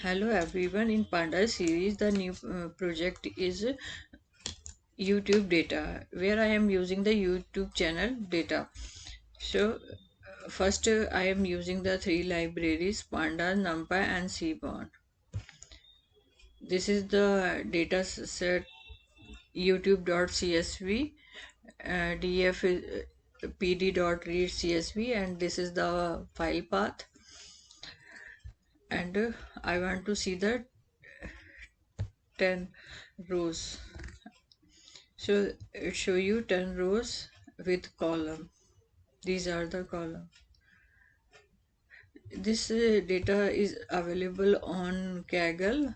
Hello everyone, in Panda series the new project is YouTube data, where I am using the YouTube channel data. So first I am using the three libraries Panda, NumPy and Cbond. This is the data set youtube.csv, df is pd.read.csv, and this is the file path. And I want to see the 10 rows. So it show you 10 rows with column. These are the column. This data is available on Kaggle.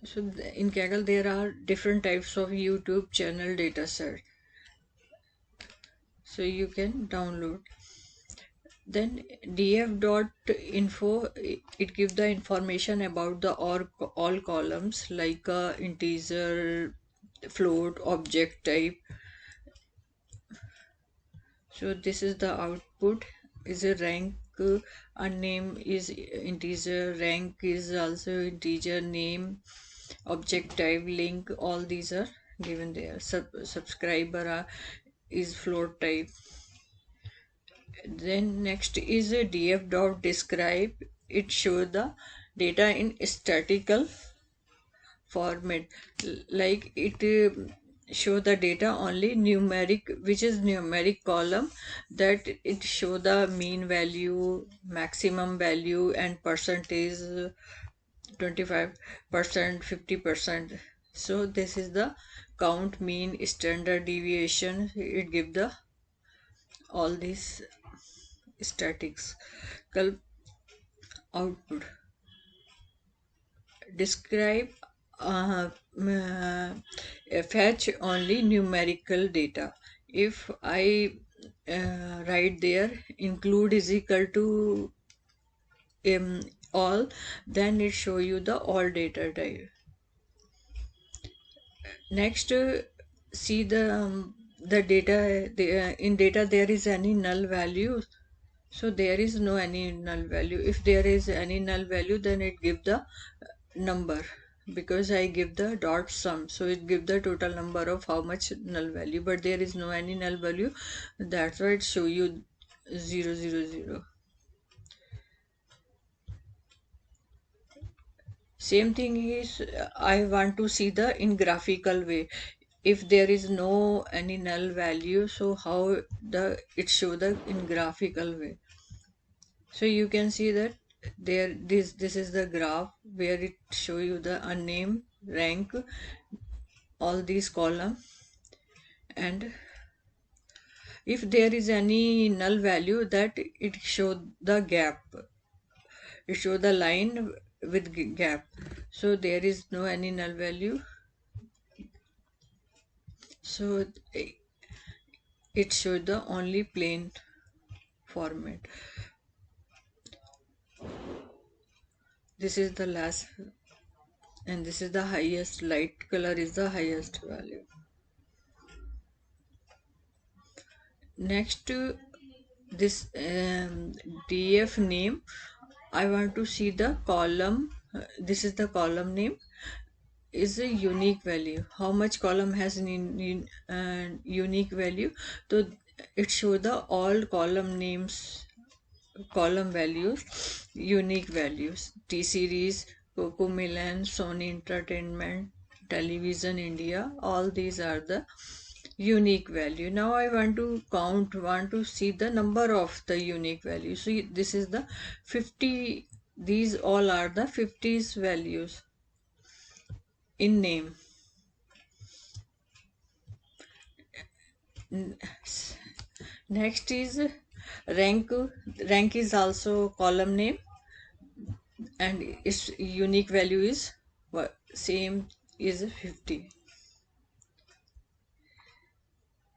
So in Kaggle there are different types of YouTube channel data set. So you can download. Then df.info, it gives the information about the all columns like integer, float, object type. So this is the output. Is a rank, a name is integer, rank is also integer, name, object type, link, all these are given there. Subscriber is float type. Then next is a df.describe. It shows the data in statistical format, like it show the data only numeric, which is numeric column, that it show the mean value, maximum value, and percentage, 25%, 50%. So this is the count, mean, standard deviation. It give the all these statistical output. Describe, fetch only numerical data. If I write there include is equal to all, then it show you the all data type. Next, see the data. In data there is any null value. So there is no any null value. If there is any null value, then it give the number, because I give the dot sum, so it give the total number of how much null value, but there is no any null value. That's why it show you 000. Same thing is, I want to see the in graphical way. If there is no any null value, so how the it show the in graphical way. So you can see that there this is the graph where it show you the unnamed, rank, all these column. And if there is any null value, that it show the gap, it show the line with gap. So there is no any null value, so it show the only plain format. This is the last, and this is the highest. Light color is the highest value. Next, this df name, I want to see the column. This is the column name, is a unique value. How much column has an unique value? So it show the all column names, column values, unique values. T series, Coco Milan, Sony Entertainment, Television India, all these are the unique value. Now I want to want to see the number of the unique value. So this is the 50. These all are the 50s values in name. Next is rank. Rank is also column name, and its unique value is same, is 50.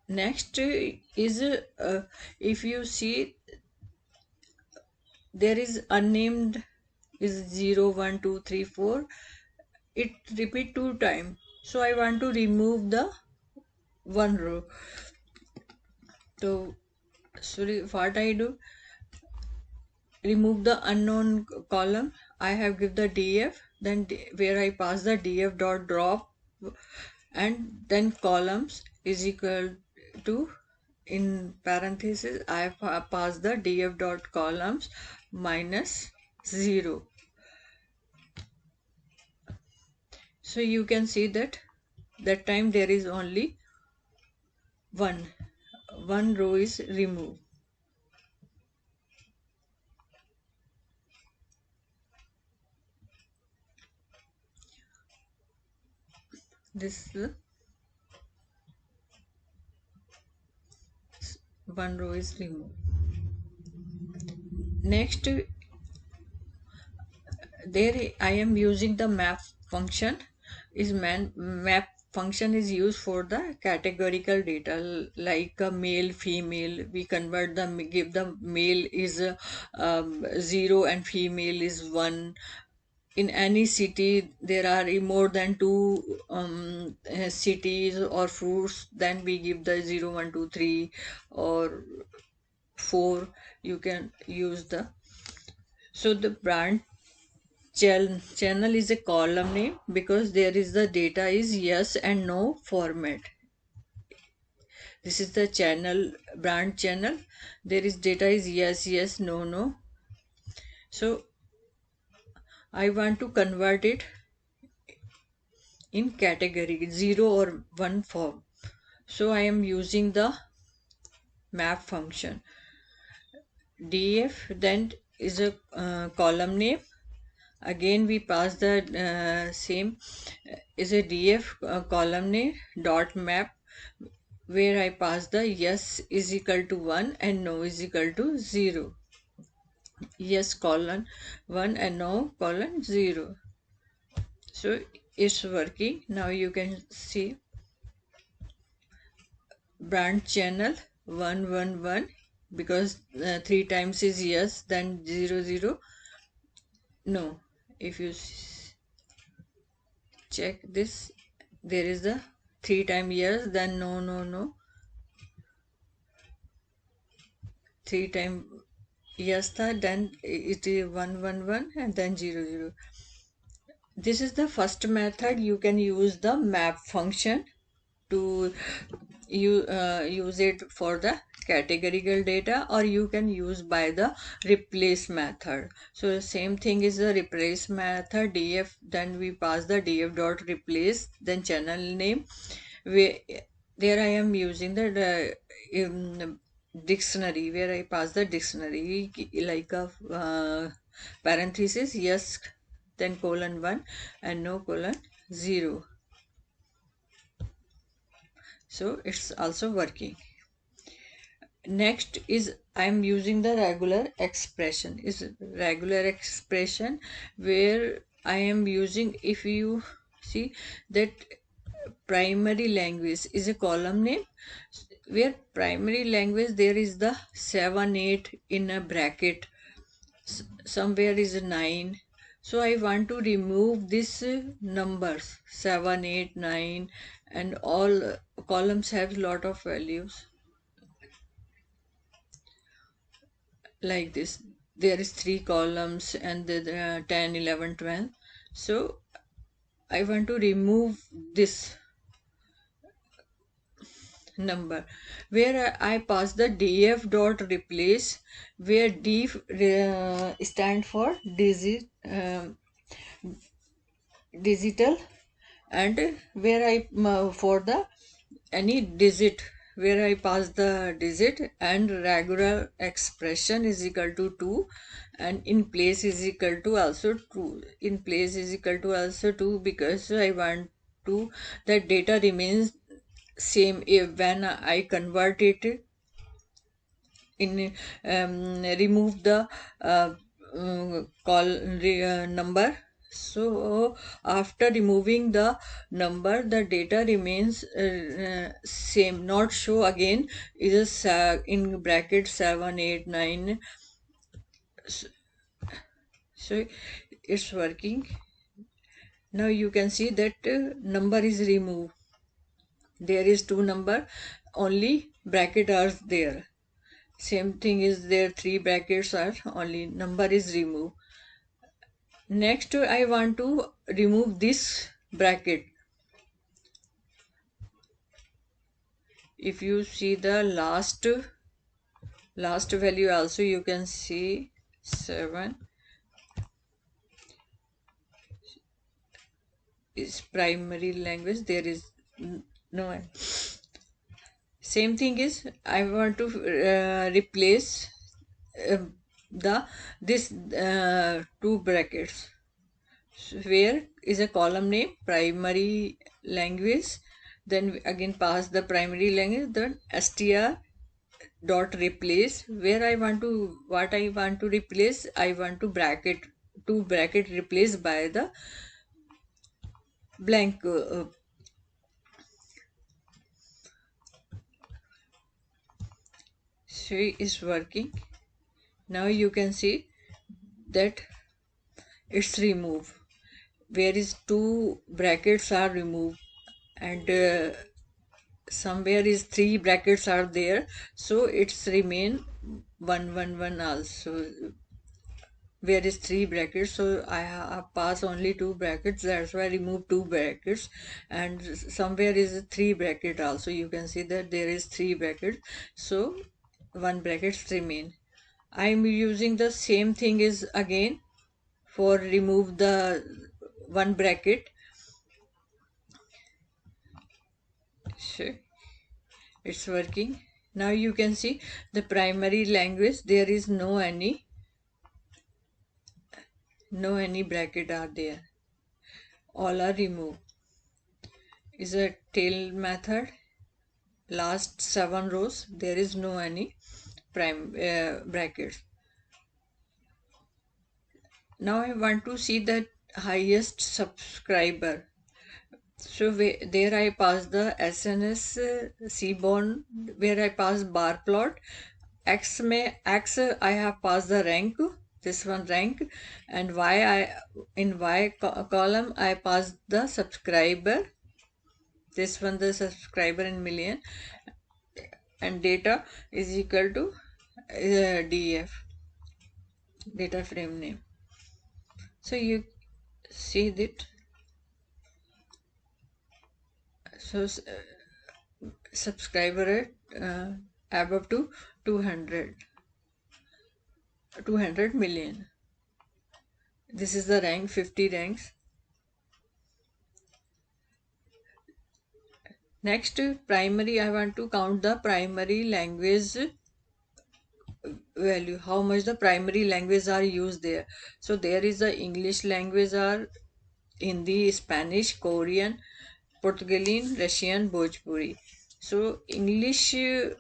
Next is if you see there is unnamed is 0 1 2 3 4, it repeat two times, so I want to remove the one row. So sorry, what I do, remove the unknown column, I have give the df, then where I pass the df dot drop, and then columns is equal to, in parenthesis I have passed the df dot columns minus 0. So you can see that that time there is only one one row is removed. This one row is removed. Next, there I am using the map function. Map function is used for the categorical data like male female. We convert the, give the male is 0 and female is 1. In any city there are more than two cities or fruits, then we give the 0 1 2 3 or 4. You can use the, so the brand channel is a column name because there is the data is yes and no format. This is the channel, brand channel. There is data is yes yes no no. So I want to convert it in category 0 or 1 form. So I am using the map function. df then is a column name. Again we pass the same is a df column name dot map, where I pass the yes is equal to 1 and no is equal to 0. Yes colon 1 and no colon 0. So it's working. Now you can see brand channel 111 because 3 times is yes, then 0 0. No, if you check this, there is a 3 time yes, then no no no, 3 time yes tha, then it is 111 and then 0 0. This is the first method. You can use the map function to use it for the categorical data, or you can use by the replace method. So the same thing is the replace method. Df, then we pass the df dot replace, then channel name. we, there I am using the dictionary, where I pass the dictionary like a parenthesis yes, then colon 1 and no colon 0. So it's also working. Next is I am using the regular expression. Is regular expression where I am using, if you see that primary language is a column name, where primary language there is the 7 8 in a bracket, somewhere is a 9. So I want to remove this numbers 7 8 9, and all columns have lot of values like this. There is 3 columns and the 10 11 12. So I want to remove this number, where I pass the df dot replace, where d stand for digital, and where I for the any digit, where I pass the digit, and regular expression is equal to 2, and in place is equal to also 2. In place is equal to also 2 because I want to that data remains same if when I convert it in remove the number. So after removing the number, the data remains same, not show again is a in bracket 7 8 9. So it's working. Now you can see that number is removed. There is two number, only bracket are there. Same thing is there, three brackets are only, number is removed. Next I want to remove this bracket. If you see the last value also, you can see 7 is primary language, there is no. Same thing is I want to replace uh, the this two brackets. So where is a column name primary language, then again pass the primary language, then str dot replace. Where I want to, what I want to replace, I want to bracket, two bracket replaced by the blank. She is working. Now you can see that it's removed, where is two brackets are removed, and somewhere is three brackets are there, so it's remain 111 also, where is three brackets, so I have pass only two brackets, that's why I remove two brackets. And somewhere is a three bracket also, you can see that there is three brackets, so one brackets remain. I am using the same thing is again for remove the one bracket. So it's working. Now you can see the primary language, there is no any bracket are there, all are removed. Is a tail method, last 7 rows there is no any prime brackets. Now I want to see the highest subscriber. So there I pass the SNS Seaborn, where I pass bar plot. X I have passed the rank, this one rank, and Y I in Y column I passed the subscriber, this one the subscriber in million, and data is equal to DF, data frame name. So you see that. So subscriber rate above to 200 million. This is the rank, 50 ranks. Next, primary, I want to count the primary language value, how much the primary language are used there. So there is the English language are Hindi, Spanish, Korean, Portuguese, Russian, Bhojpuri. So English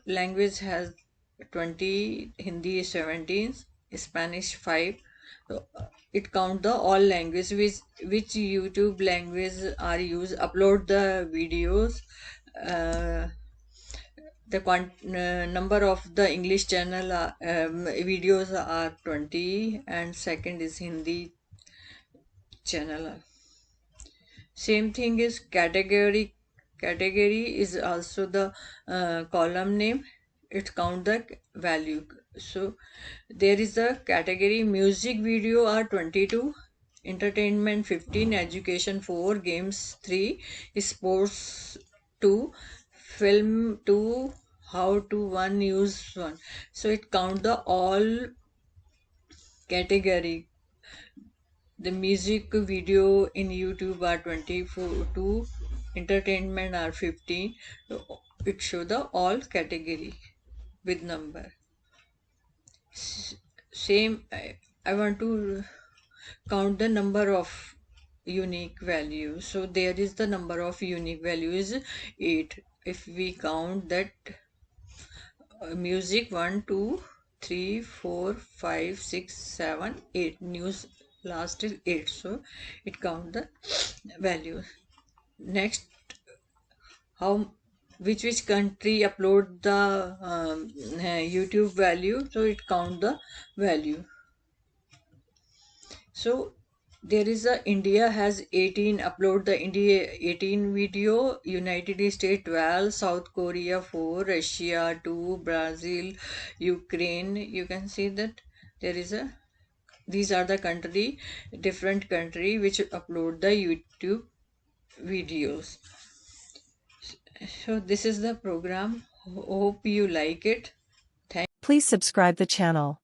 language has 20, Hindi 17, Spanish 5. So, it count the all language which YouTube language are used. Upload the videos. The number of the English channel videos are 20, and second is Hindi channel. Same thing is category. Category is also the column name. It count the value. So there is a category music video are 22, entertainment 15, education 4, games 3, sports 2, film 2, how to 1, news 1. So it count the all category. The music video in YouTube are 24, 2, entertainment are 15. So it show the all category with number. Same, I want to count the number of unique values. So there is the number of unique values 8. If we count that music 1, 2, 3, 4, 5, 6, 7, 8, news last is 8, so it count the value. Next, how which country upload the YouTube value, so it count the value. So There is a India has 18, upload the India 18 video, United States 12, South Korea 4, Russia 2, Brazil, Ukraine. You can see that there is a, these are the country, different country which upload the YouTube videos. So this is the program. Hope you like it. Please subscribe the channel.